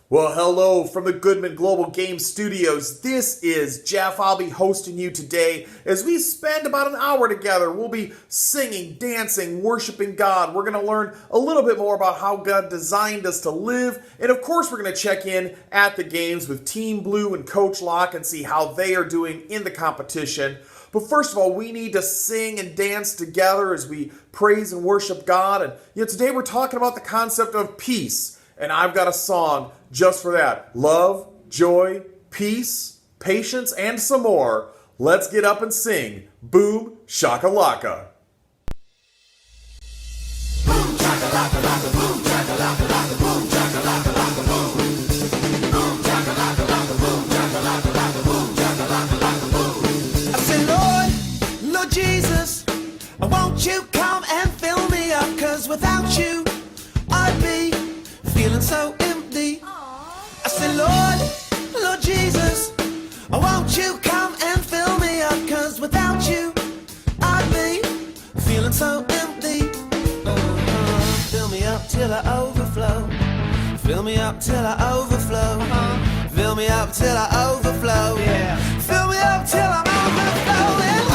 Well, hello from the Goodman Global Game Studios. This is Jeff. I'll be hosting you today as we spend about an hour together. We'll be singing, dancing, worshiping God. We're going to learn a little bit more about how God designed us to live. And of course, we're going to check in at the games with Team Blue and Coach Locke and see how they are doing in the competition. But first of all, we need to sing and dance together as we praise and worship God. And today we're talking about the concept of peace. And I've got a song just for that. Love, joy, peace, patience, and some more. Let's get up and sing. Boom, shakalaka. Boom, shakalaka, laka, boom, shakalaka, laka, boom, shakalaka, laka, boom. Boom, shakalaka, laka, boom, shakalaka, laka, boom, shakalaka, laka, boom. I say, Lord Jesus, won't you come and fill me up? 'Cause without you, I'd be feeling so empty. I said, Lord Jesus, won't you come and fill me up? 'Cause without you, I'd be feeling so empty. Fill me up till I overflow. Fill me up till I overflow. Fill me up till I overflow. Yeah. Fill me up till I'm overflowing.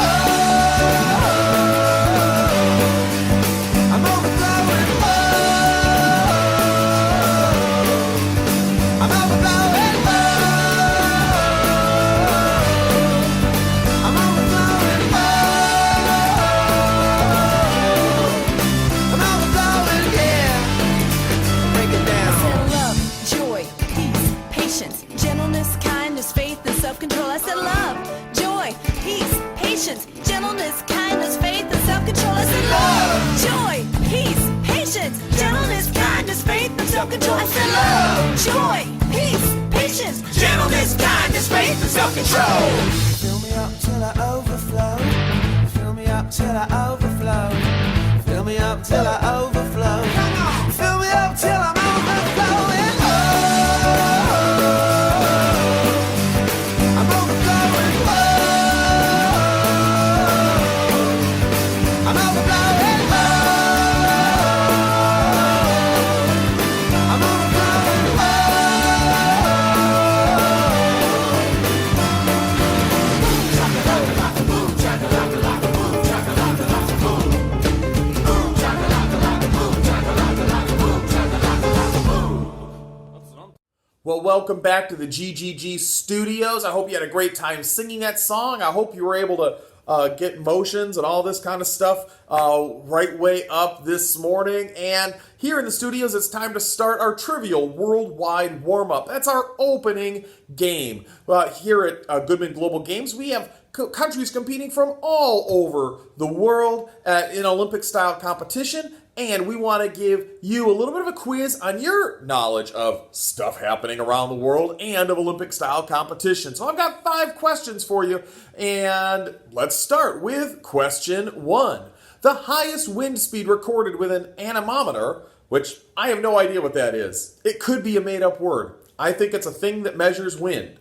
I'm overflowing. I'm overflowing. I'm overflowing. I'm overflowing, yeah. Break it down. I said love, joy, peace, patience, gentleness, kindness, faith, and self-control. I said love, joy, peace, patience, gentleness, kindness, faith, and self-control. I said love, joy, peace, patience, gentleness, kindness, faith, and self-control. I said love, joy, peace, patience, Gentleness, kindness, faith, and self-control. Fill me up till I overflow. Fill me up till I overflow. Fill me up till I overflow. Fill me up till I'm overflowing. I'm overflowing. I'm overflowing. I'm overflowing. Shakalaka, laka, boom, shakalaka, laka, boom, shakalaka, laka, boom. Boom, shakalaka, laka, boom, shakalaka, laka, boom, shakalaka, laka, boom. Well, welcome back to the GGG Studios. I hope you had a great time singing that song. I hope you were able to get motions and all this kind of stuff right way up this morning. And here in the studios, it's time to start our trivial worldwide warm-up. That's our opening game. Here at Goodman Global Games, we have countries competing from all over the world in Olympic-style competition. And we want to give you a little bit of a quiz on your knowledge of stuff happening around the world and of Olympic-style competition. So I've got 5 questions for you, and let's start with question 1. The highest wind speed recorded with an anemometer, which I have no idea what that is. It could be a made-up word. I think it's a thing that measures wind.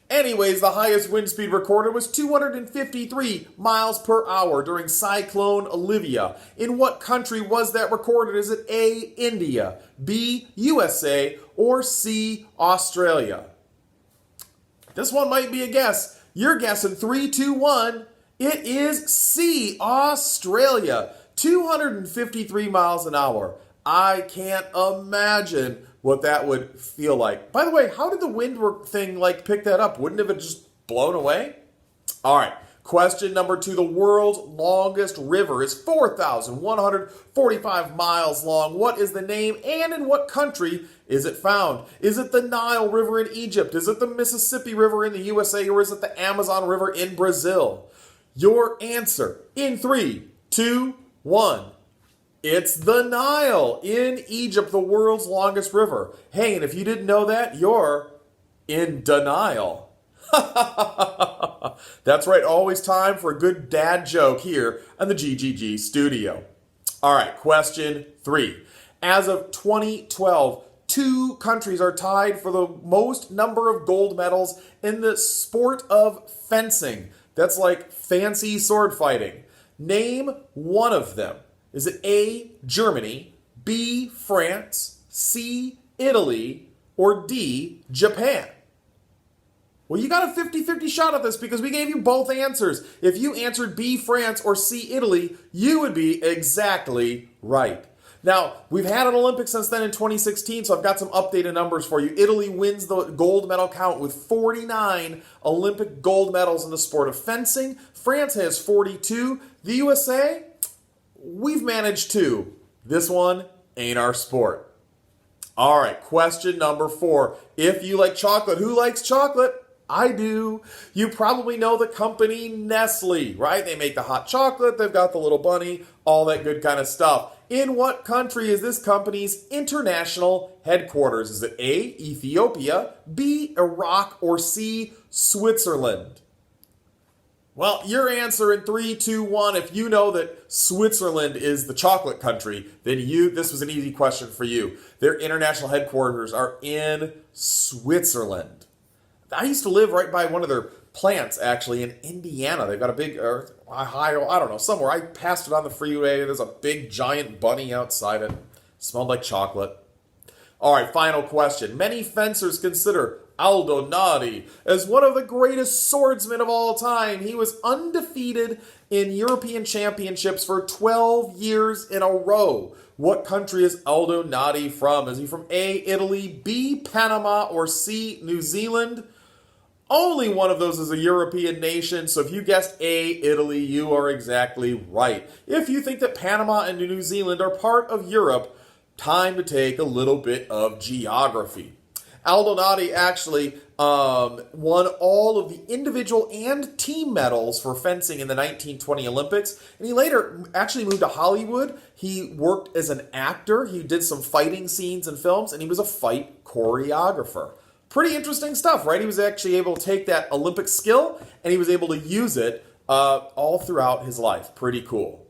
Anyways, the highest wind speed recorded was 253 miles per hour during Cyclone Olivia. In what country was that recorded? Is it A, India, B, USA, or C, Australia? This one might be a guess. You're guessing 3, 2, 1. It is C, Australia. 253 miles an hour. I can't imagine what that would feel like. By the way, how did the wind thing pick that up? Wouldn't it have just blown away? All right, question number 2. The world's longest river is 4,145 miles long. What is the name and in what country is it found? Is it the Nile River in Egypt? Is it the Mississippi River in the USA? Or is it the Amazon River in Brazil? Your answer in 3, 2, 1. It's the Nile in Egypt, the world's longest river. Hey, and if you didn't know that, you're in denial. That's right, always time for a good dad joke here on the GGG studio. All right, question 3. As of 2012, 2 countries are tied for the most number of gold medals in the sport of fencing. That's like fancy sword fighting. Name one of them. Is it A, Germany, B, France, C, Italy, or D, Japan? Well, you got a 50-50 shot at this because we gave you both answers. If you answered B, France, or C, Italy, you would be exactly right. Now, we've had an Olympics since then in 2016, so I've got some updated numbers for you. Italy wins the gold medal count with 49 Olympic gold medals in the sport of fencing. France has 42. The USA, we've managed 2. This one ain't our sport. All right, question number 4. If you like chocolate, who likes chocolate? I do. You probably know the company Nestle, right? They make the hot chocolate, they've got the little bunny, all that good kind of stuff. In what country is this company's international headquarters? Is it A, Ethiopia, B, Iraq, or C, Switzerland? Well, your answer in 3, 2, 1. If you know that Switzerland is the chocolate country, then this was an easy question for you. Their international headquarters are in Switzerland. I used to live right by one of their plants, actually, in Indiana. They've got a big, Ohio, I don't know, somewhere. I passed it on the freeway. There's a big, giant bunny outside it. Smelled like chocolate. All right, final question. Many fencers consider Aldo Nadi as one of the greatest swordsmen of all time. He was undefeated in European championships for 12 years in a row. What country is Aldo Nadi from? Is he from A, Italy, B, Panama, or C, New Zealand? Only one of those is a European nation, so if you guessed A, Italy, you are exactly right. If you think that Panama and New Zealand are part of Europe, time to take a little bit of geography. Aldo Nadi actually won all of the individual and team medals for fencing in the 1920 Olympics, and he later actually moved to Hollywood. He worked as an actor, he did some fighting scenes and films, and he was a fight choreographer. Pretty interesting stuff, right? He was actually able to take that Olympic skill and he was able to use it all throughout his life. Pretty cool.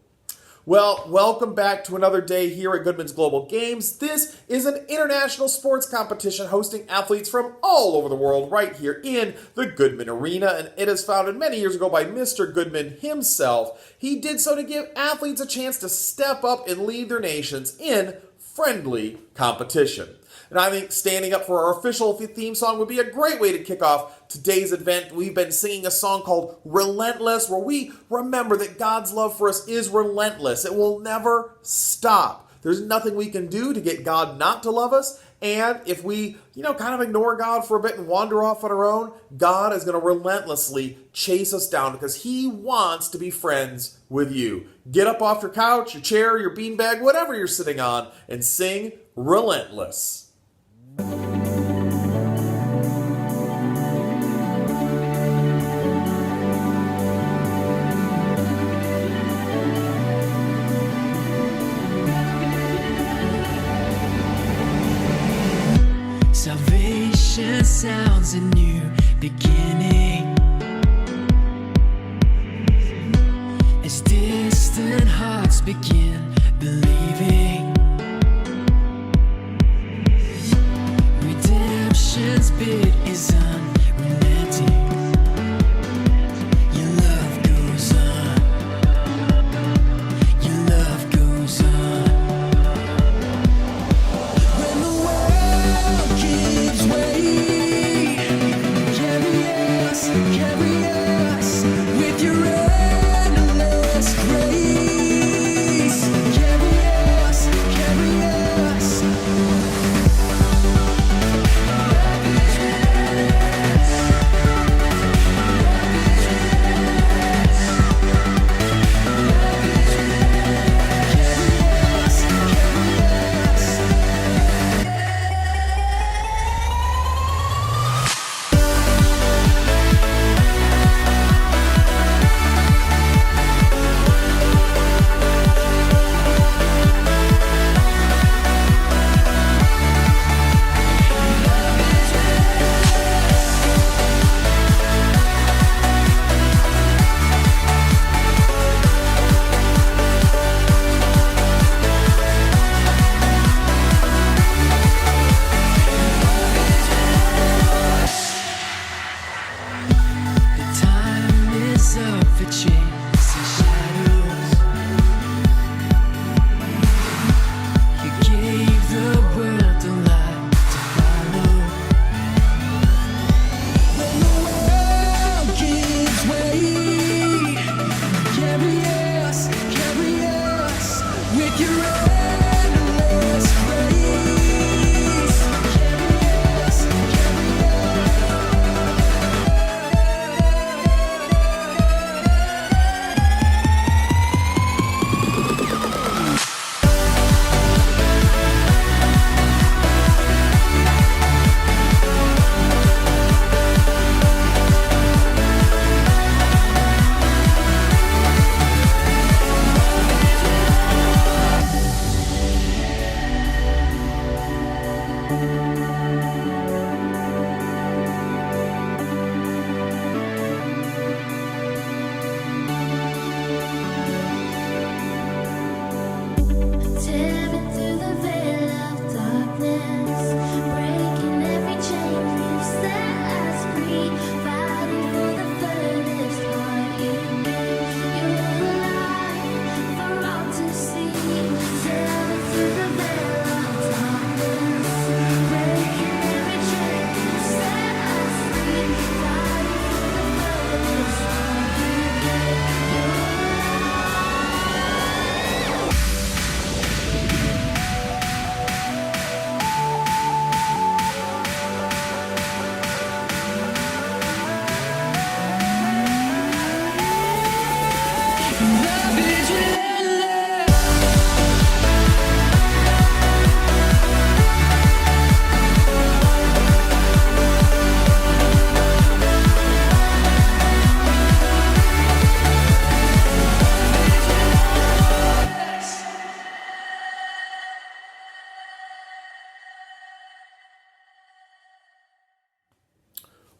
Well, welcome back to another day here at Goodman's Global Games. This is an international sports competition hosting athletes from all over the world right here in the Goodman Arena, and it was founded many years ago by Mr. Goodman himself. He did so to give athletes a chance to step up and lead their nations in friendly competition. And I think standing up for our official theme song would be a great way to kick off today's event. We've been singing a song called Relentless, where we remember that God's love for us is relentless. It will never stop. There's nothing we can do to get God not to love us. And if we, kind of ignore God for a bit and wander off on our own, God is going to relentlessly chase us down because he wants to be friends with you. Get up off your couch, your chair, your beanbag, whatever you're sitting on, and sing Relentless. Salvation sounds a new beginning as distant hearts begin believing. Redemption's bid is unrelenting. Your love goes on. Your love goes on. When the world gives way, carry us with your endless grace. Carry us. your endless grace. Tearing through the veil of darkness, breaking every chain you set us free, fighting for the furthest heart you gave. You're alive for all to see. Tearing through the veil of darkness, breaking every chain you set us free, fighting for the furthest heart you gave. You're alive. Love is relentless.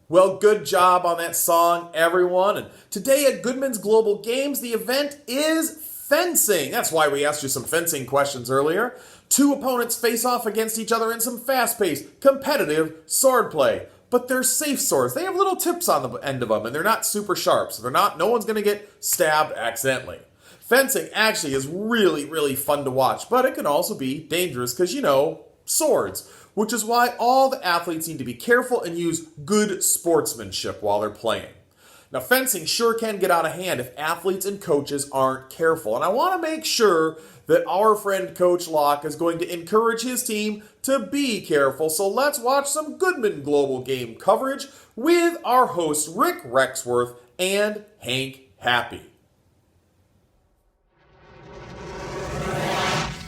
Well, good job on that song, everyone. And today at Goodman's Global Games, the event is fencing. That's why we asked you some fencing questions earlier. Two opponents face off against each other in some fast-paced, competitive sword play. But they're safe swords. They have little tips on the end of them, and they're not super sharp, so no one's going to get stabbed accidentally. Fencing actually is really, really fun to watch, but it can also be dangerous because, swords, which is why all the athletes need to be careful and use good sportsmanship while they're playing. Now, fencing sure can get out of hand if athletes and coaches aren't careful, and I want to make sure that our friend Coach Locke is going to encourage his team to be careful, so let's watch some Goodman Global Game coverage with our hosts Rick Rexworth and Hank Happy.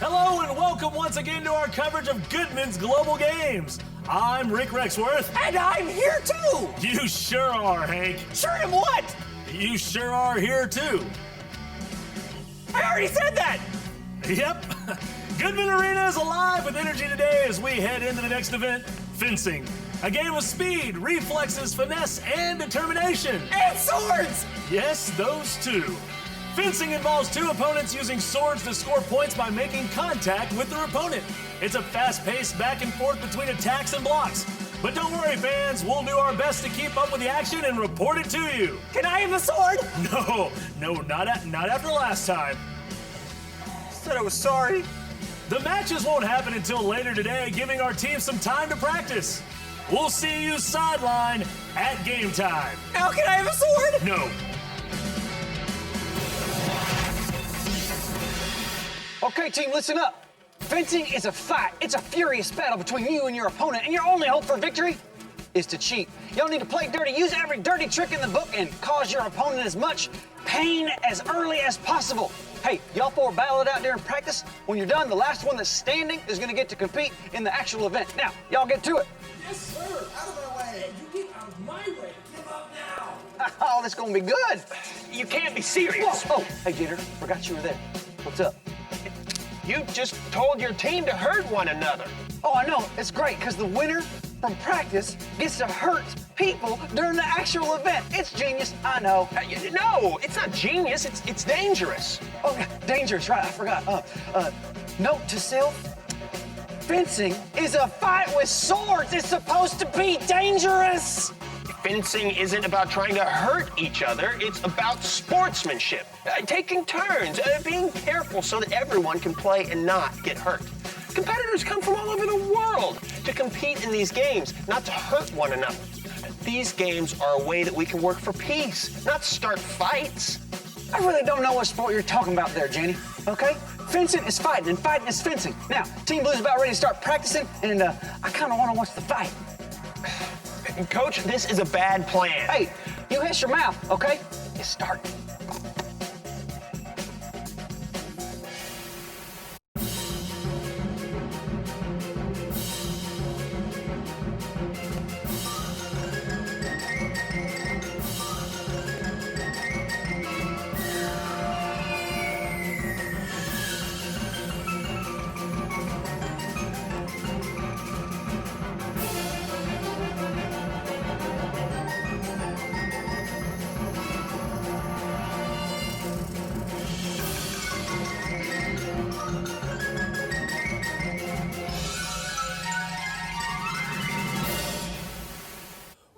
Hello and welcome once again to our coverage of Goodman's Global Games. I'm Rick Rexworth. And I'm here too! You sure are, Hank. Sure am what? You sure are here too. I already said that! Yep. Goodman Arena is alive with energy today as we head into the next event, fencing. A game of speed, reflexes, finesse, and determination. And swords! Yes, those two. Fencing involves two opponents using swords to score points by making contact with their opponent. It's a fast-paced back and forth between attacks and blocks. But don't worry, fans, we'll do our best to keep up with the action and report it to you. Can I have the sword? No, not after last time. Said I was sorry. The matches won't happen until later today, giving our team some time to practice. We'll see you sideline at game time. Now can I have a sword? No. Okay, team, listen up. Fencing is a fight. It's a furious battle between you and your opponent, and your only hope for victory is to cheat. Y'all need to play dirty, use every dirty trick in the book, and cause your opponent as much pain as early as possible. Hey, y'all four battle it out there in practice. When you're done, the last one that's standing is gonna get to compete in the actual event. Now, y'all get to it. Yes, sir. Out of my way. You get out of my way. Give up now. Oh, this gonna be good. You can't be serious. Whoa. Oh, hey, Janitor, forgot you were there. What's up? You just told your team to hurt one another. Oh, I know. It's great because the winner from practice gets to hurt people during the actual event. It's genius. I know. No, it's not genius. It's dangerous. Oh, yeah, dangerous, right? I forgot. Note to self. Fencing is a fight with swords. It's supposed to be dangerous. Fencing isn't about trying to hurt each other. It's about sportsmanship, taking turns, being careful so that everyone can play and not get hurt. Competitors come from all over the world to compete in these games, not to hurt one another. These games are a way that we can work for peace, not start fights. I really don't know what sport you're talking about there, Jenny. Okay? Fencing is fighting, and fighting is fencing. Now, Team Blue's about ready to start practicing, and I kind of want to watch the fight. Coach, this is a bad plan. Hey, you hush your mouth, okay? It's starting.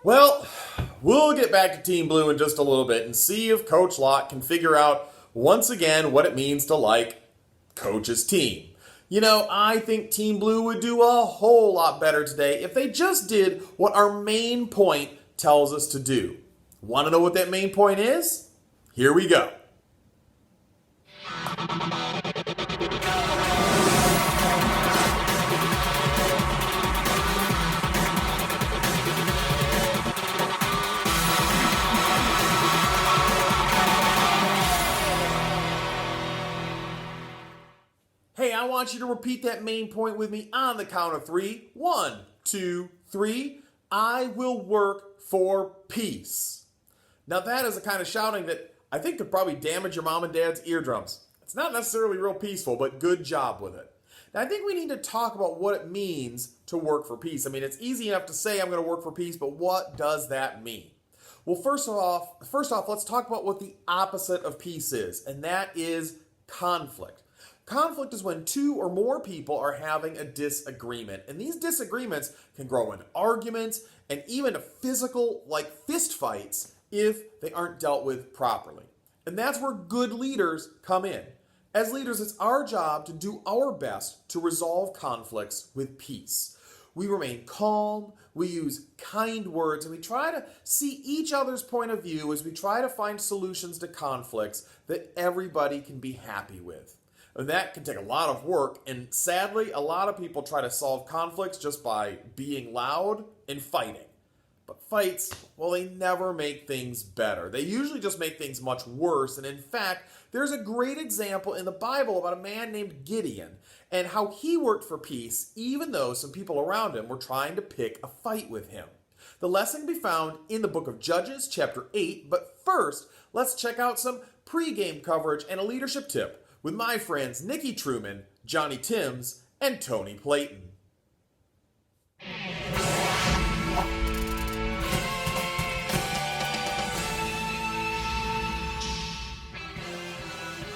Well, we'll get back to Team Blue in just a little bit and see if Coach Locke can figure out once again what it means to like Coach's team. You know, I think Team Blue would do a whole lot better today if they just did what our main point tells us to do. Want to know what that main point is? Here we go. Hey, I want you to repeat that main point with me on the count of 3. 1, 2, 3. I will work for peace. Now that is a kind of shouting that I think could probably damage your mom and dad's eardrums. It's not necessarily real peaceful, but good job with it. Now I think we need to talk about what it means to work for peace. I mean, it's easy enough to say I'm going to work for peace, but what does that mean? Well, first off, let's talk about what the opposite of peace is, and that is conflict. Conflict is when two or more people are having a disagreement, and these disagreements can grow into arguments and even to physical, like fist fights, if they aren't dealt with properly. And that's where good leaders come in. As leaders, it's our job to do our best to resolve conflicts with peace. We remain calm, we use kind words, and we try to see each other's point of view as we try to find solutions to conflicts that everybody can be happy with. And that can take a lot of work, and sadly, a lot of people try to solve conflicts just by being loud and fighting. But fights, well, they never make things better. They usually just make things much worse, and in fact, there's a great example in the Bible about a man named Gideon and how he worked for peace even though some people around him were trying to pick a fight with him. The lesson can be found in the book of Judges, chapter 8, but first, let's check out some pregame coverage and a leadership tip with my friends Nikki Truman, Johnny Timms, and Tony Playton.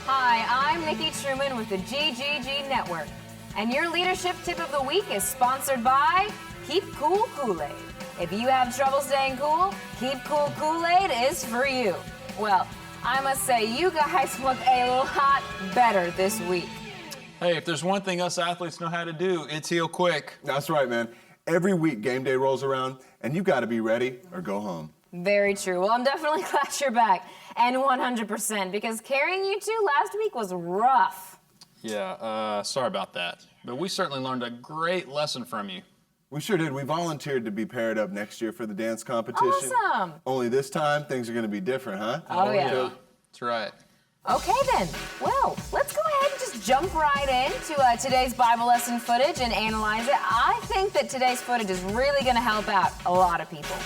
Hi, I'm Nikki Truman with the GGG Network, and your leadership tip of the week is sponsored by Keep Cool Kool-Aid. If you have trouble staying cool, Keep Cool Kool-Aid is for you. Well, I must say, you guys look a lot better this week. Hey, if there's one thing us athletes know how to do, it's heal quick. That's right, man. Every week game day rolls around, and you got to be ready or go home. Very true. Well, I'm definitely glad you're back, and 100%, because carrying you two last week was rough. Yeah, sorry about that. But we certainly learned a great lesson from you. We sure did. We volunteered to be paired up next year for the dance competition. Awesome. Only this time, things are going to be different, huh? Oh, yeah. That's right. Okay, then. Well, let's go ahead and just jump right into today's Bible lesson footage and analyze it. I think that today's footage is really going to help out a lot of people.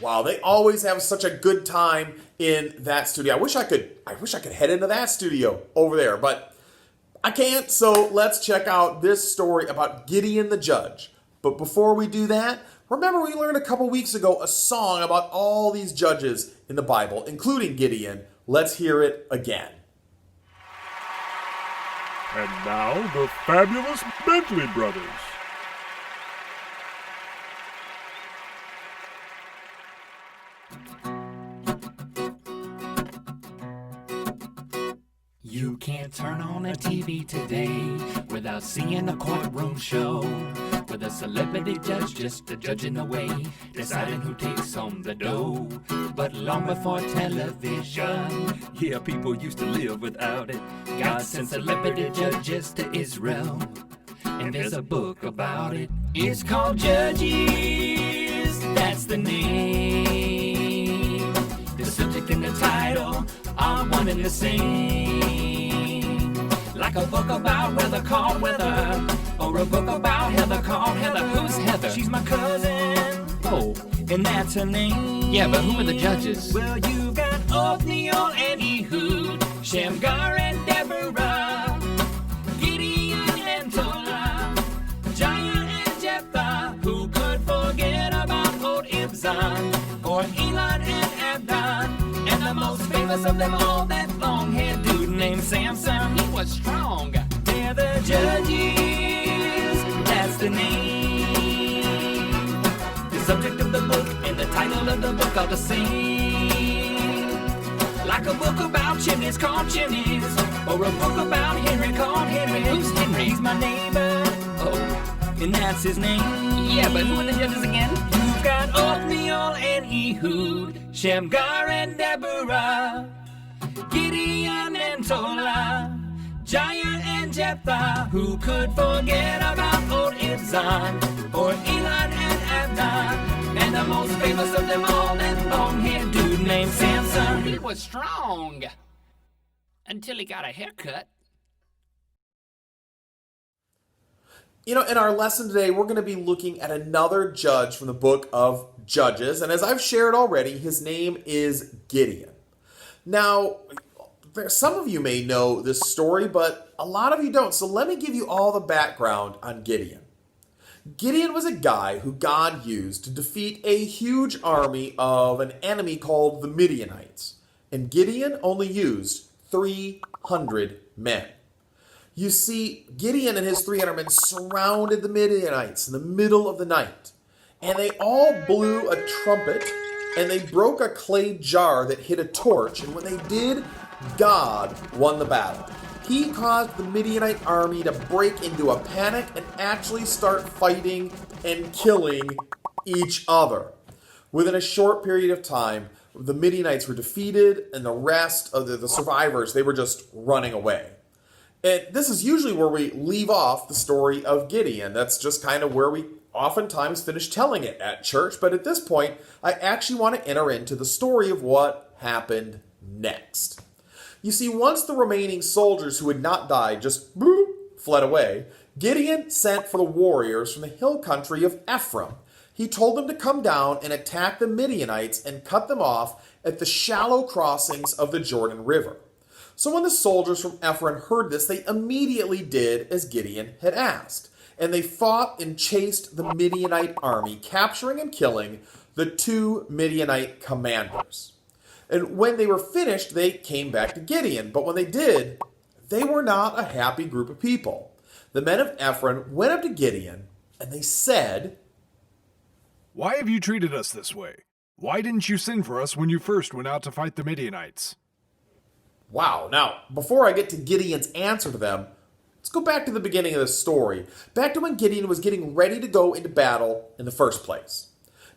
Wow, they always have such a good time in that studio. I wish I could head into that studio over there, but I can't, so let's check out this story about Gideon the judge. But before we do that, remember we learned a couple weeks ago a song about all these judges in the Bible, including Gideon. Let's hear it again. And now, the fabulous Bentley Brothers. You can't turn on a TV today without seeing a courtroom show for the celebrity judge just a judging the way, deciding who takes home the dough. But long before television, yeah, people used to live without it. God sent celebrity judges to Israel, and there's a book about it. It's called Judges, that's the name. The subject and the title are one and the same. Like a book about weather called Weather, or a book about Heather called Heather. Who's Heather? She's my cousin. Oh, and that's her name. Yeah, but who are the judges? Well, you got Othniel and Ehud, Shamgar and Deborah, Gideon and Tola, Jair and Jephthah. Who could forget about old Ibzan, or Elon and Abdon, and the most famous of them all, that long-haired dude named Samson. He was strong. They're the judges, that's the name. The subject of the book and the title of the book are the same. Like a book about chimneys called Chimneys, or a book about Henry called Henry. Who's Henry? He's my neighbor. Oh, and that's his name. Yeah, but who are the judges again? You've got Othniel and Ehud, Shamgar and Deborah, Gideon and Tola, Jair and Jephthah. Who could forget about old Ibzan, or Elon and Abdon, and the most famous of them all, that long-haired dude named Samson. He was strong. Until he got a haircut. You know, in our lesson today, we're going to be looking at another judge from the book of Judges. And as I've shared already, his name is Gideon. Now, some of you may know this story, but a lot of you don't. So let me give you all the background on Gideon. Gideon was a guy who God used to defeat a huge army of an enemy called the Midianites. And Gideon only used 300 men. You see, Gideon and his 300 men surrounded the Midianites in the middle of the night. And they all blew a trumpet, and they broke a clay jar that hit a torch. And when they did, God won the battle. He caused the Midianite army to break into a panic and actually start fighting and killing each other. Within a short period of time, the Midianites were defeated, and the rest of the survivors, they were just running away. And this is usually where we leave off the story of Gideon. That's just kind of where we oftentimes finish telling it at church. But at this point, I actually want to enter into the story of what happened next. You see, once the remaining soldiers who had not died just fled away, Gideon sent for the warriors from the hill country of Ephraim. He told them to come down and attack the Midianites and cut them off at the shallow crossings of the Jordan River. So when the soldiers from Ephraim heard this, they immediately did as Gideon had asked. And they fought and chased the Midianite army, capturing and killing the 2 Midianite commanders. And when they were finished, they came back to Gideon. But when they did, they were not a happy group of people. The men of Ephraim went up to Gideon, and they said, "Why have you treated us this way? Why didn't you send for us when you first went out to fight the Midianites?" Wow. Now, before I get to Gideon's answer to them, let's go back to the beginning of the story. Back to when Gideon was getting ready to go into battle in the first place.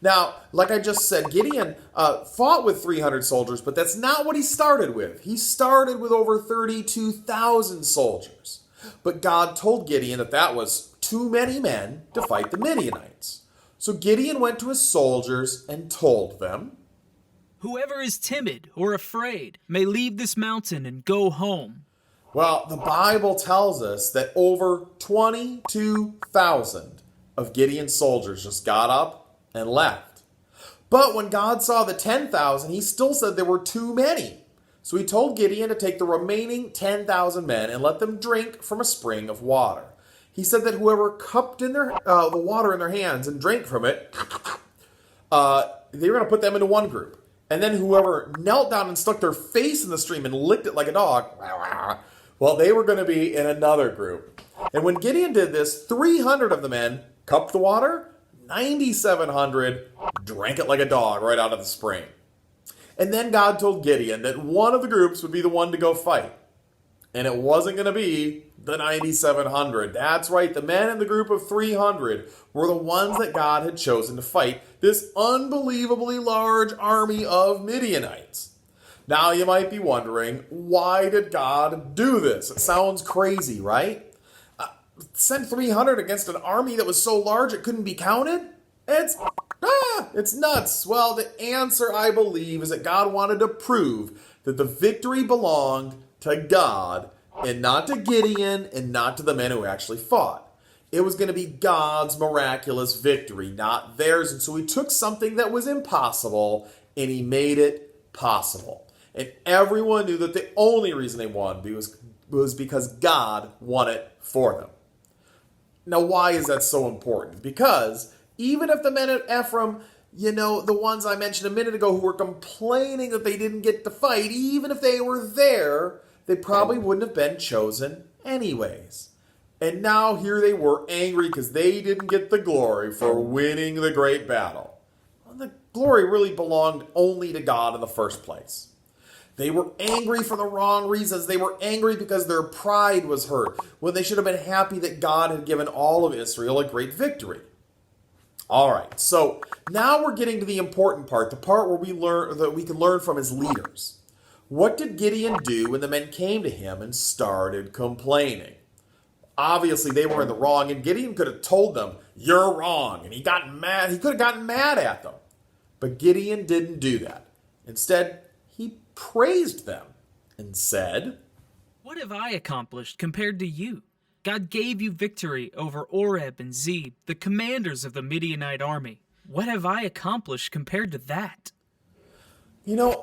Now, like I just said, Gideon fought with 300 soldiers, but that's not what he started with. He started with over 32,000 soldiers. But God told Gideon that that was too many men to fight the Midianites. So Gideon went to his soldiers and told them, "Whoever is timid or afraid may leave this mountain and go home." Well, the Bible tells us that over 22,000 of Gideon's soldiers just got up and left. But when God saw the 10,000, he still said there were too many. So he told Gideon to take the remaining 10,000 men and let them drink from a spring of water. He said that whoever cupped in the water in their hands and drank from it, they were going to put them into one group. And then whoever knelt down and stuck their face in the stream and licked it like a dog, well, they were going to be in another group. And when Gideon did this, 300 of the men cupped the water, 9,700 drank it like a dog right out of the spring. And then God told Gideon that one of the groups would be the one to go fight. And it wasn't going to be the 9,700. That's right, the men in the group of 300 were the ones that God had chosen to fight this unbelievably large army of Midianites. Now you might be wondering, why did God do this? It sounds crazy, right? Send 300 against an army that was so large it couldn't be counted? It's nuts. Well, the answer, I believe, is that God wanted to prove that the victory belonged to God and not to Gideon and not to the men who actually fought. It was going to be God's miraculous victory, not theirs. And so he took something that was impossible and he made it possible. And everyone knew that the only reason they won was because God won it for them. Now, why is that so important? Because even if the men at Ephraim, the ones I mentioned a minute ago who were complaining that they didn't get to fight, even if they were there, they probably wouldn't have been chosen anyways. And now here they were angry because they didn't get the glory for winning the great battle. Well, the glory really belonged only to God in the first place. They were angry for the wrong reasons. They were angry because their pride was hurt, when they should have been happy that God had given all of Israel a great victory. All right, so now we're getting to the important part, the part where we can learn from his leaders. What did Gideon do when the men came to him and started complaining? Obviously, they were in the wrong, and Gideon could have told them, "You're wrong," and he got mad. He could have gotten mad at them. But Gideon didn't do that. Instead, he praised them and said, "What have I accomplished compared to you? God gave you victory over Oreb and Zeb, the commanders of the Midianite army. What have I accomplished compared to that?"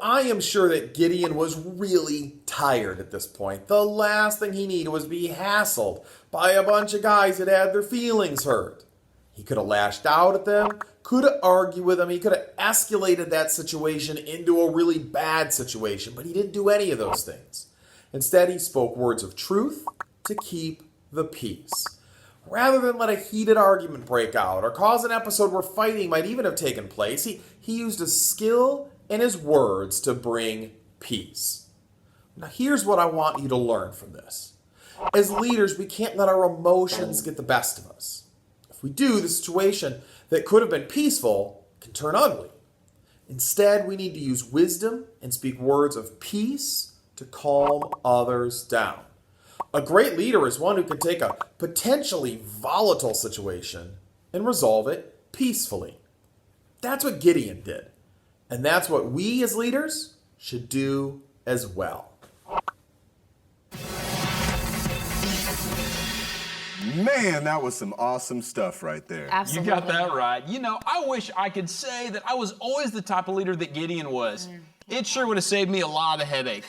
I am sure that Gideon was really tired at this point. The last thing he needed was be hassled by a bunch of guys that had their feelings hurt. He could have lashed out at them, could have argued with them, he could have escalated that situation into a really bad situation, but he didn't do any of those things. Instead, he spoke words of truth to keep the peace. Rather than let a heated argument break out or cause an episode where fighting might even have taken place, he used his skill and his words to bring peace. Now, here's what I want you to learn from this. As leaders, we can't let our emotions get the best of us. If we do, the situation that could have been peaceful can turn ugly. Instead, we need to use wisdom and speak words of peace to calm others down. A great leader is one who can take a potentially volatile situation and resolve it peacefully. That's what Gideon did. And that's what we as leaders should do as well. Man, that was some awesome stuff right there. Absolutely. You got that right. I wish I could say that I was always the type of leader that Gideon was. It sure would have saved me a lot of headache.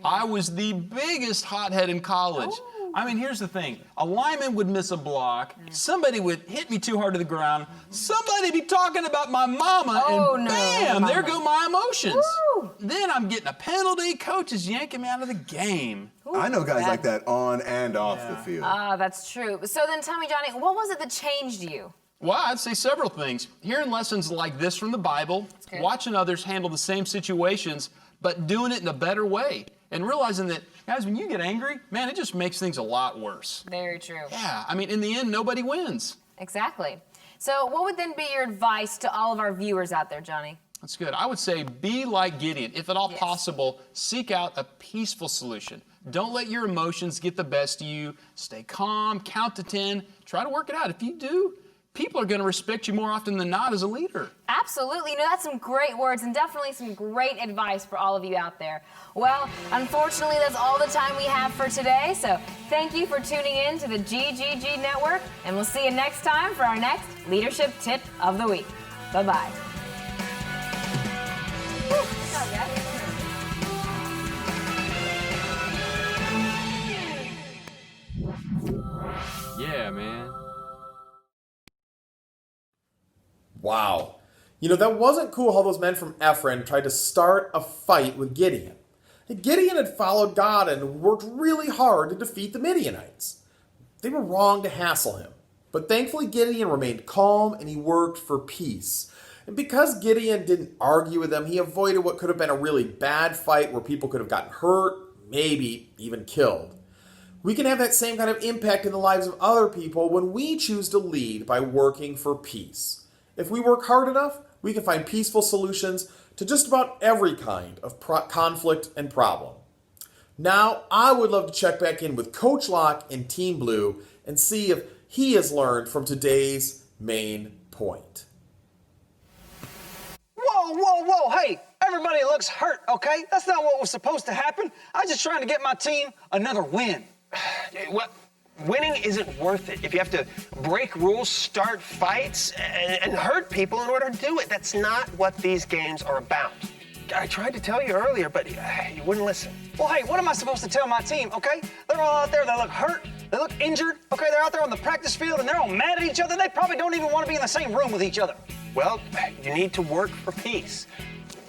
I was the biggest hothead in college. Ooh. I mean, here's the thing. A lineman would miss a block. Somebody would hit me too hard to the ground. Somebody be talking about my mama, and bam, there go my emotions. Woo. Then I'm getting a penalty. Coach is yanking me out of the game. Ooh, I know guys like that on and off the field. That's true. So then tell me, Johnny, what was it that changed you? Well, I'd say several things. Hearing lessons like this from the Bible, watching others handle the same situations, but doing it in a better way. And realizing that, guys, when you get angry, man, it just makes things a lot worse. Very true. Yeah, I mean, in the end, nobody wins. Exactly. So what would then be your advice to all of our viewers out there, Johnny? That's good. I would say be like Gideon. If at all possible, seek out a peaceful solution. Don't let your emotions get the best of you. Stay calm, count to 10, try to work it out. If you do, people are going to respect you more often than not as a leader. Absolutely. That's some great words and definitely some great advice for all of you out there. Well, unfortunately, that's all the time we have for today. So thank you for tuning in to the GGG Network, and we'll see you next time for our next Leadership Tip of the Week. Bye-bye. Yeah, man. Wow. That wasn't cool how those men from Ephraim tried to start a fight with Gideon. Gideon had followed God and worked really hard to defeat the Midianites. They were wrong to hassle him. But thankfully, Gideon remained calm and he worked for peace. And because Gideon didn't argue with them, he avoided what could have been a really bad fight where people could have gotten hurt, maybe even killed. We can have that same kind of impact in the lives of other people when we choose to lead by working for peace. If we work hard enough, we can find peaceful solutions to just about every kind of conflict and problem. Now, I would love to check back in with Coach Locke and Team Blue and see if he has learned from today's main point. Whoa, whoa, whoa, hey, everybody looks hurt, okay? That's not what was supposed to happen. I was just trying to get my team another win. Well, winning isn't worth it. If you have to break rules, start fights, and hurt people in order to do it, that's not what these games are about. I tried to tell you earlier, but you wouldn't listen. Well, hey, what am I supposed to tell my team, okay? They're all out there, they look hurt, they look injured, okay? They're out there on the practice field and they're all mad at each other. They probably don't even want to be in the same room with each other. Well, you need to work for peace.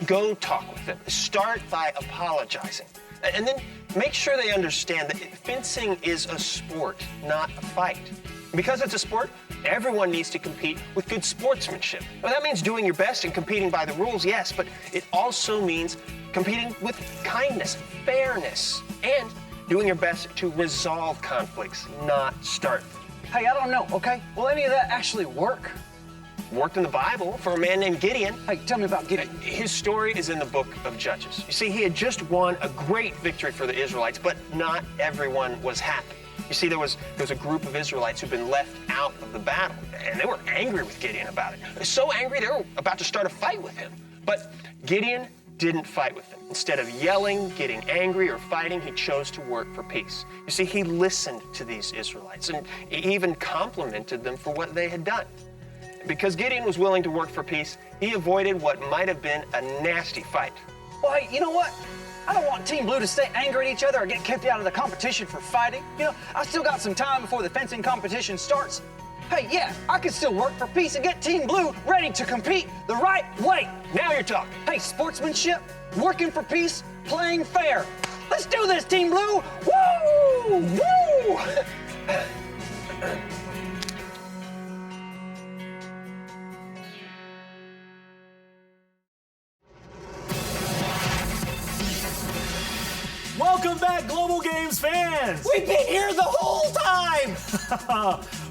Go talk with them. Start by apologizing. And then make sure they understand that fencing is a sport, not a fight. Because it's a sport, everyone needs to compete with good sportsmanship. Well, that means doing your best and competing by the rules, yes, but it also means competing with kindness, fairness, and doing your best to resolve conflicts, not start them. Hey, I don't know, okay? Will any of that actually work? Worked in the Bible for a man named Gideon. Hey, tell me about Gideon. His story is in the book of Judges. You see, he had just won a great victory for the Israelites, but not everyone was happy. You see, there was a group of Israelites who'd been left out of the battle, and they were angry with Gideon about it. So angry, they were about to start a fight with him. But Gideon didn't fight with them. Instead of yelling, getting angry, or fighting, he chose to work for peace. You see, he listened to these Israelites, and he even complimented them for what they had done. Because Gideon was willing to work for peace, he avoided what might have been a nasty fight. Well, hey, you know what? I don't want Team Blue to stay angry at each other or get kicked out of the competition for fighting. You know, I still got some time before the fencing competition starts. Hey, yeah, I can still work for peace and get Team Blue ready to compete the right way. Now you're talking. Hey, sportsmanship, working for peace, playing fair. Let's do this, Team Blue. Woo! Woo! Welcome back, Global Games fans! We've been here the whole time!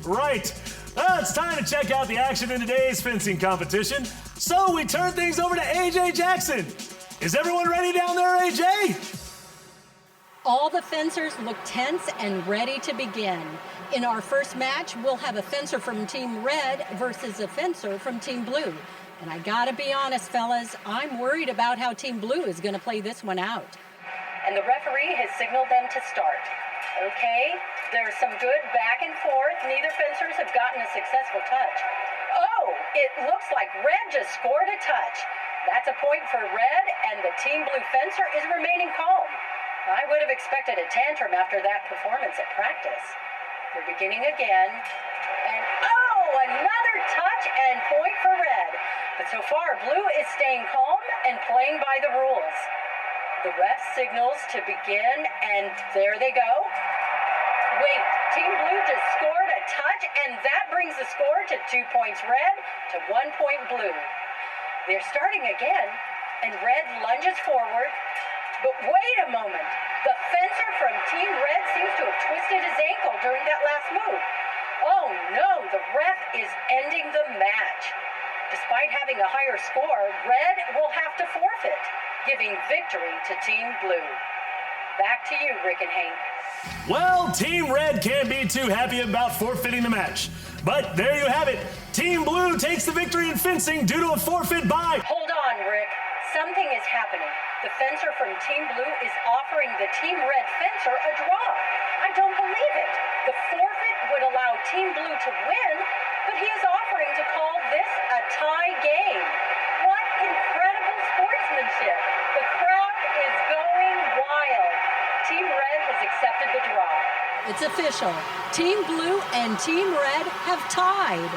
Right. Well, it's time to check out the action in today's fencing competition. So we turn things over to AJ Jackson. Is everyone ready down there, AJ? All the fencers look tense and ready to begin. In our first match, we'll have a fencer from Team Red versus a fencer from Team Blue. And I gotta be honest, fellas, I'm worried about how Team Blue is gonna play this one out. And the referee has signaled them to start. Okay, there's some good back and forth. Neither fencers have gotten a successful touch. Oh, it looks like Red just scored a touch. That's a point for Red, and the Team Blue fencer is remaining calm. I would have expected a tantrum after that performance at practice. They're beginning again. And oh, another touch and point for Red. But so far, Blue is staying calm and playing by the rules. The ref signals to begin, and there they go. Wait, Team Blue just scored a touch, and that brings the score to 2 points Red to 1 point Blue. They're starting again, and Red lunges forward. But wait a moment. The fencer from Team Red seems to have twisted his ankle during that last move. Oh no, the ref is ending the match. Despite having a higher score, Red will have to forfeit, giving victory to Team Blue. Back to you, Rick and Hank. Well, Team Red can't be too happy about forfeiting the match. But there you have it. Team Blue takes the victory in fencing due to a forfeit by... Hold on, Rick. Something is happening. The fencer from Team Blue is offering the Team Red fencer a draw. I don't believe it. The forfeit would allow Team Blue to win, but he is offering to call this a tie game. What incredible sportsmanship. The crowd is going wild. Team Red has accepted the draw. It's official. Team Blue and Team Red have tied.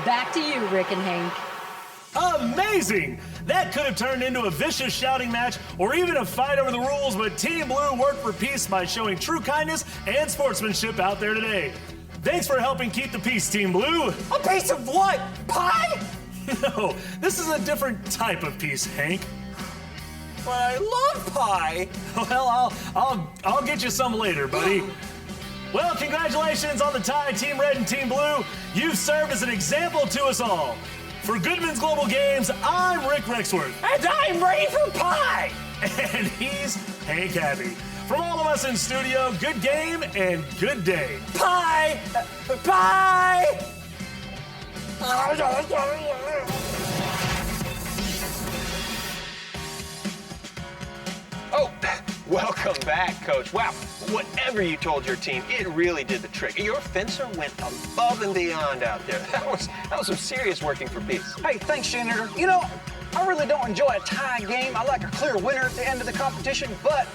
Back to you, Rick and Hank. Amazing! That could have turned into a vicious shouting match or even a fight over the rules, but Team Blue worked for peace by showing true kindness and sportsmanship out there today. Thanks for helping keep the peace, Team Blue. A piece of what? Pie? No, this is a different type of peace, Hank. But I love pie. Well, I'll get you some later, buddy. Well, congratulations on the tie, Team Red and Team Blue. You've served as an example to us all. For Goodman's Global Games, I'm Rick Rexworth. And I'm ready for pie! And he's Hank Happy. From all of us in studio, good game and good day. Pie! Pie! Oh, welcome back, Coach. Wow, whatever you told your team, it really did the trick. Your fencer went above and beyond out there. That was some serious working for peace. Hey, thanks, Janitor. You know, I really don't enjoy a tie game. I like a clear winner at the end of the competition, but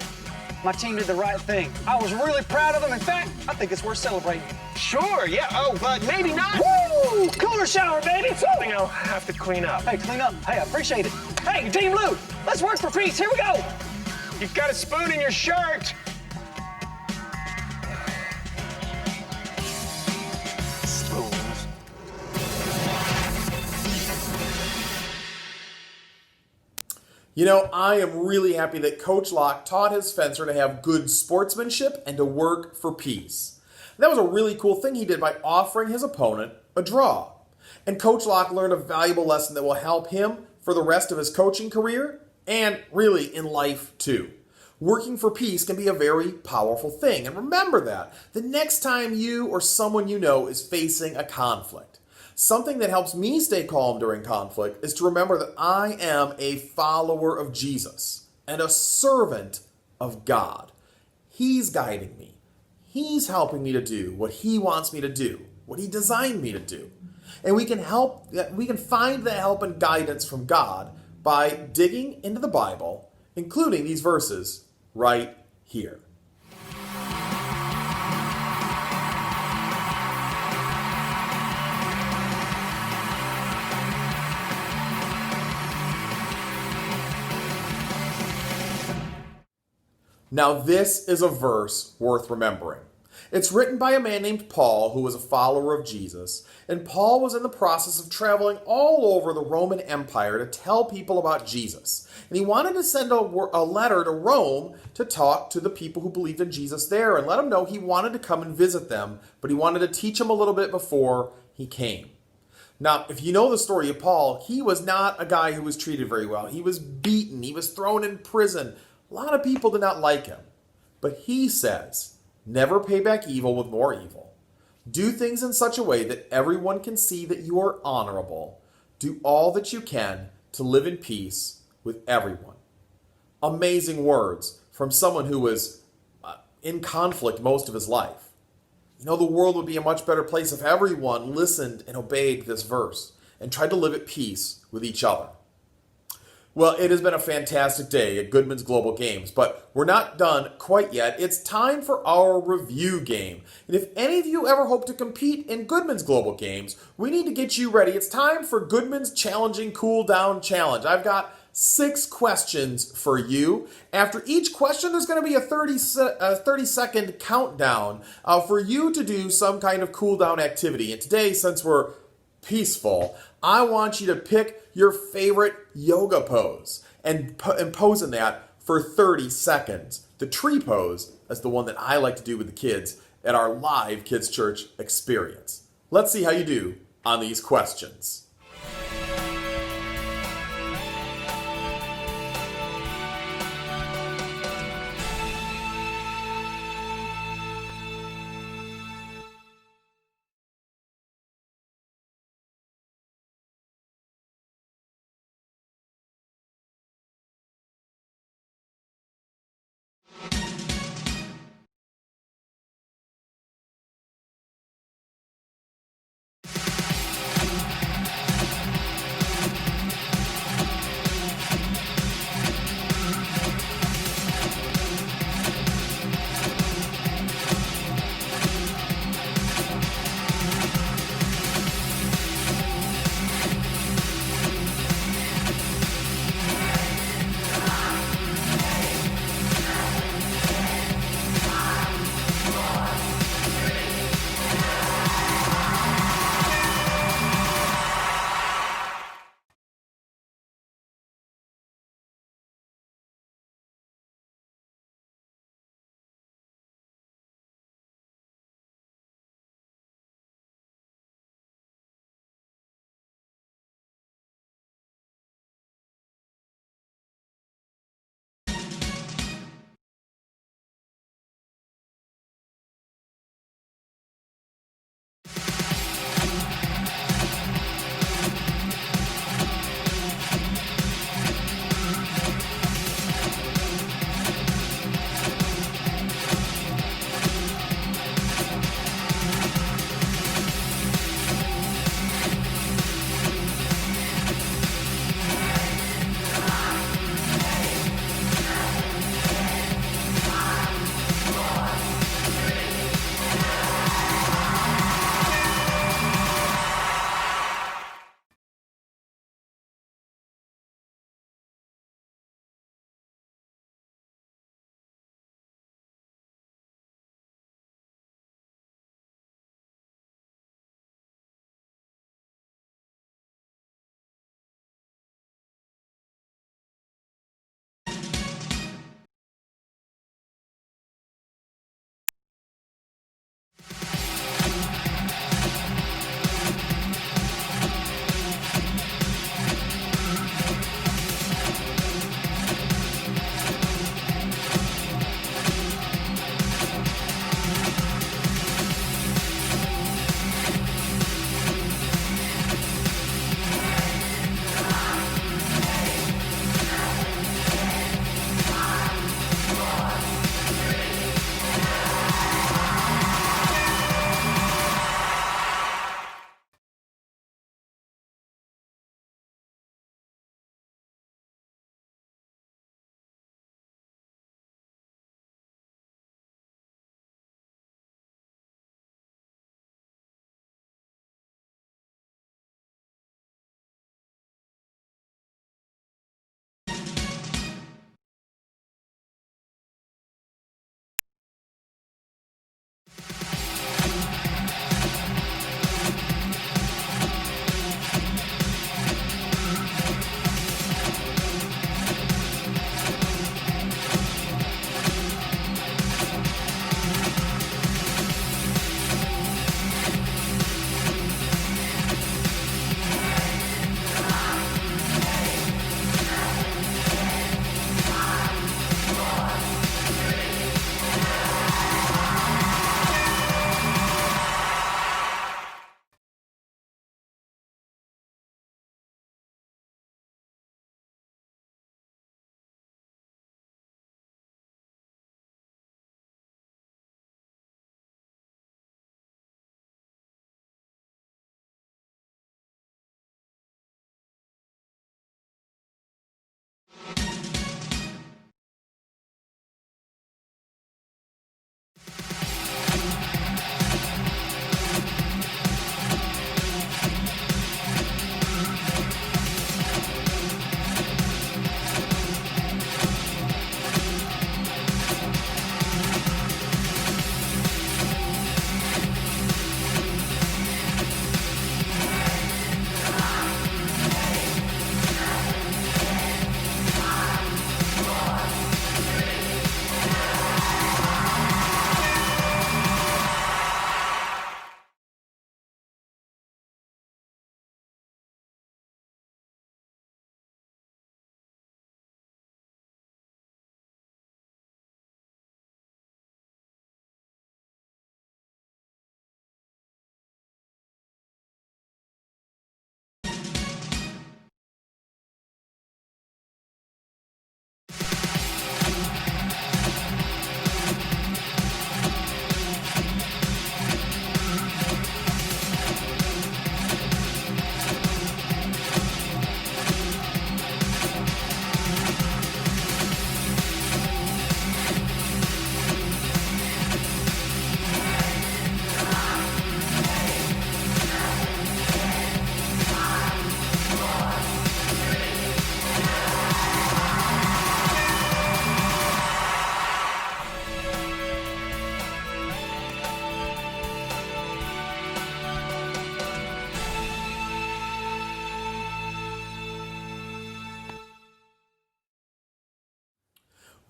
my team did the right thing. I was really proud of them. In fact, I think it's worth celebrating. Sure, yeah. Oh, but maybe not. Woo! Cooler shower, baby. Something I'll have to clean up. Hey, clean up. Hey, I appreciate it. Hey, Team Blue, let's work for peace. Here we go. You've got a spoon in your shirt. Spoons. You know, I am really happy that Coach Locke taught his fencer to have good sportsmanship and to work for peace. That was a really cool thing he did by offering his opponent a draw. And Coach Locke learned a valuable lesson that will help him for the rest of his coaching career and really in life too. Working for peace can be a very powerful thing. And remember that the next time you or someone you know is facing a conflict. Something that helps me stay calm during conflict is to remember that I am a follower of Jesus and a servant of God. He's guiding me. He's helping me to do what he wants me to do, what he designed me to do. And we can find the help and guidance from God by digging into the Bible, including these verses right here. Now, this is a verse worth remembering. It's written by a man named Paul, who was a follower of Jesus, and Paul was in the process of traveling all over the Roman Empire to tell people about Jesus. And he wanted to send a letter to Rome to talk to the people who believed in Jesus there and let them know he wanted to come and visit them, but he wanted to teach them a little bit before he came. Now, if you know the story of Paul, he was not a guy who was treated very well. He was beaten. He was thrown in prison. A lot of people did not like him. But he says, never pay back evil with more evil. Do things in such a way that everyone can see that you are honorable. Do all that you can to live in peace with everyone. Amazing words from someone who was in conflict most of his life. You know, the world would be a much better place if everyone listened and obeyed this verse and tried to live at peace with each other. Well, it has been a fantastic day at Goodman's Global Games, but we're not done quite yet. It's time for our review game. And if any of you ever hope to compete in Goodman's Global Games, we need to get you ready. It's time for Goodman's Challenging Cool Down Challenge. I've got 6 questions for you. After each question, there's going to be a 30-second countdown for you to do some kind of cool down activity. And today, since we're peaceful, I want you to pick your favorite yoga pose and pose in that for 30 seconds. The tree pose is the one that I like to do with the kids at our live Kids Church experience. Let's see how you do on these questions.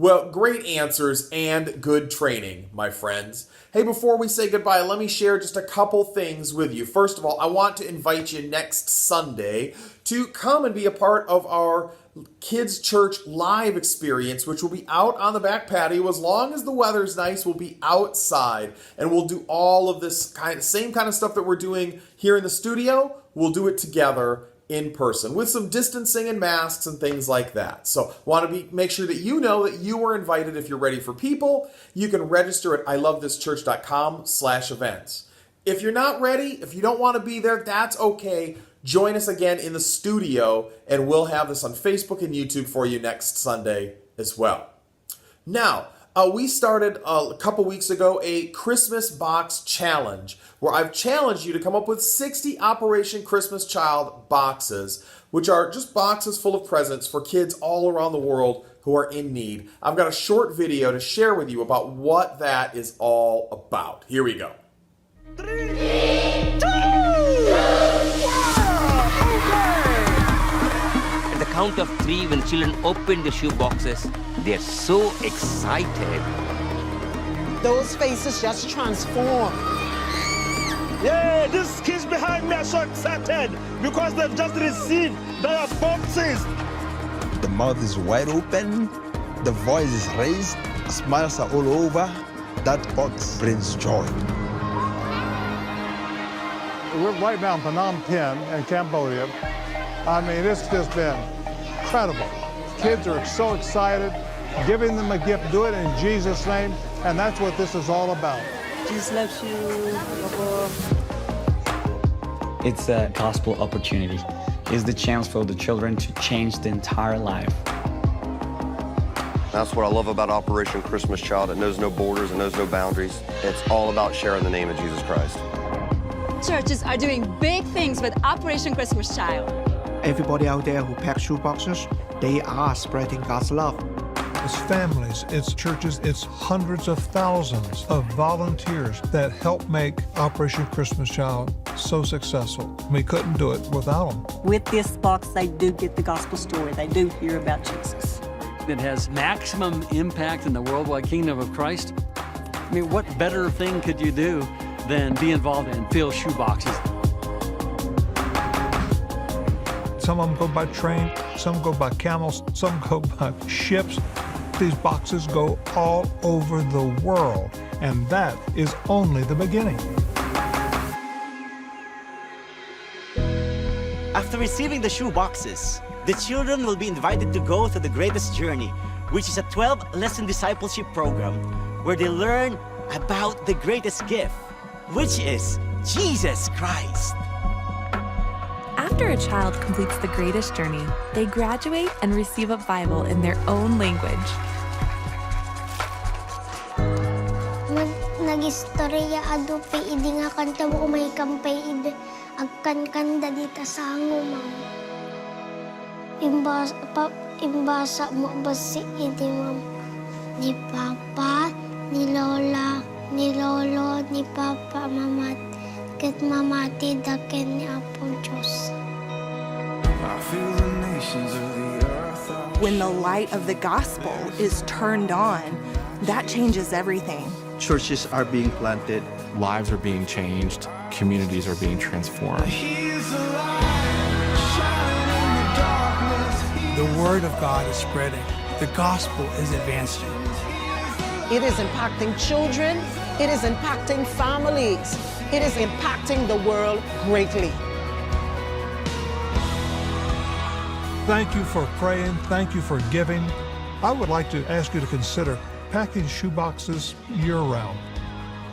Well, great answers and good training, my friends. Hey, before we say goodbye, let me share just a couple things with you. First of all, I want to invite you next Sunday to come and be a part of our Kids Church live experience, which will be out on the back patio. As long as the weather's nice, we'll be outside, and we'll do all of this same kind of stuff that we're doing here in the studio. We'll do it together in person with some distancing and masks and things like that. So want to make sure that you know that you are invited. If you're ready for people, you can register at ilovethischurch.com/events. If you're not ready, if you don't want to be there, that's okay. Join us again in the studio, and we'll have this on Facebook and YouTube for you next Sunday as well. Now, we started a couple weeks ago a Christmas box challenge where I've challenged you to come up with 60 Operation Christmas Child boxes, which are just boxes full of presents for kids all around the world who are in need. I've got a short video to share with you about what that is all about. Here we go. 3, 2, 1. At the count of 3, when children open the shoe boxes, they're so excited. Those faces just transform. Yeah, these kids behind me are so excited because they've just received their boxes. The mouth is wide open, the voice is raised, smiles are all over. That box brings joy. We're right now in Phnom Penh in Cambodia. I mean, it's just been incredible. Kids are so excited, giving them a gift, do it in Jesus' name, and that's what this is all about. Jesus loves you. It's a gospel opportunity. It's the chance for the children to change the entire life. That's what I love about Operation Christmas Child. It knows no borders, it knows no boundaries. It's all about sharing the name of Jesus Christ. Churches are doing big things with Operation Christmas Child. Everybody out there who packs shoe boxes, they are spreading God's love. It's families, it's churches, it's hundreds of thousands of volunteers that help make Operation Christmas Child so successful. We couldn't do it without them. With this box, they do get the gospel story. They do hear about Jesus. It has maximum impact in the worldwide kingdom of Christ. I mean, what better thing could you do than be involved in fill shoe boxes? Some of them go by train, some go by camels, some go by ships. These boxes go all over the world, and that is only the beginning. After receiving the shoe boxes, the children will be invited to go to the greatest journey, which is a 12-lesson discipleship program where they learn about the greatest gift, which is Jesus Christ. After a child completes the greatest journey, they graduate and receive a Bible in their own language. Nag-istorya ado pe idi nga kanta mo may kampay id agkan kanda dita sa ngumang. Imbasa mo basi idi ma'am. Ni Papa, ni Lola, ni Lolo, ni Papa, Mamat. Ket mamati daken ni Apo Diyos. When the light of the gospel is turned on, that changes everything. Churches are being planted. Lives are being changed. Communities are being transformed. The word of God is spreading. The gospel is advancing. It is impacting children. It is impacting families. It is impacting the world greatly. Thank you for praying. Thank you for giving. I would like to ask you to consider packing shoe boxes year-round.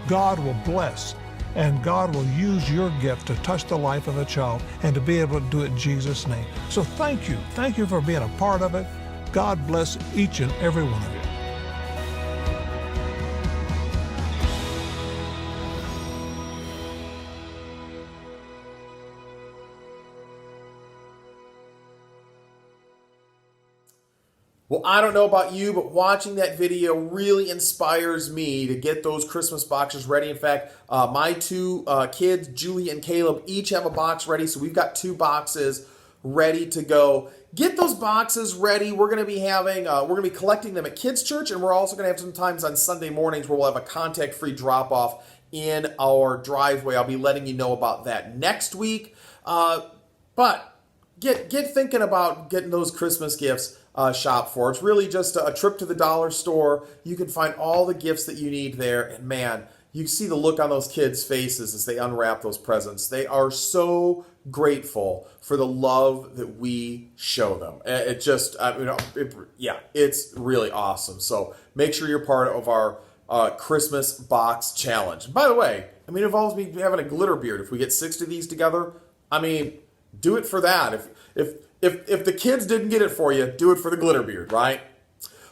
God will bless, and God will use your gift to touch the life of a child and to be able to do it in Jesus' name. So thank you. Thank you for being a part of it. God bless each and every one of you. Well, I don't know about you, but watching that video really inspires me to get those Christmas boxes ready. In fact, my two kids, Julie and Caleb, each have a box ready, so we've got 2 boxes ready to go get those boxes ready. We're going to be collecting them at Kids Church, and we're also going to have some times on Sunday mornings where we'll have a contact-free drop-off in our driveway. I'll be letting you know about that next week. But get thinking about getting those Christmas gifts shopped for. It's really just a trip to the dollar store. You can find all the gifts that you need there, and man, you see the look on those kids' faces as they unwrap those presents. They are so grateful for the love that we show them. It's really awesome. So make sure you're part of our Christmas box challenge. And by the way, it involves me having a glitter beard. If we get 6 of these together, do it for that. If the kids didn't get it for you, do it for the glitter beard, right?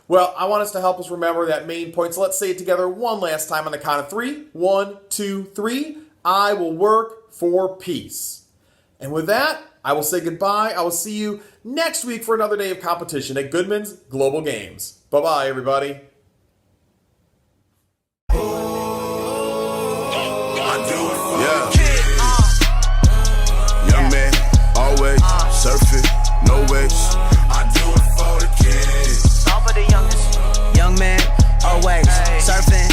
Well, I want us to help us remember that main point. So let's say it together one last time on the count of 3. 1, 2, 3. I will work for peace. And with that, I will say goodbye. I will see you next week for another day of competition at Goodman's Global Games. Bye-bye, everybody. Young man, always surfing, no waves. I do it for the kids. All for the youngest. Young man, always surfing,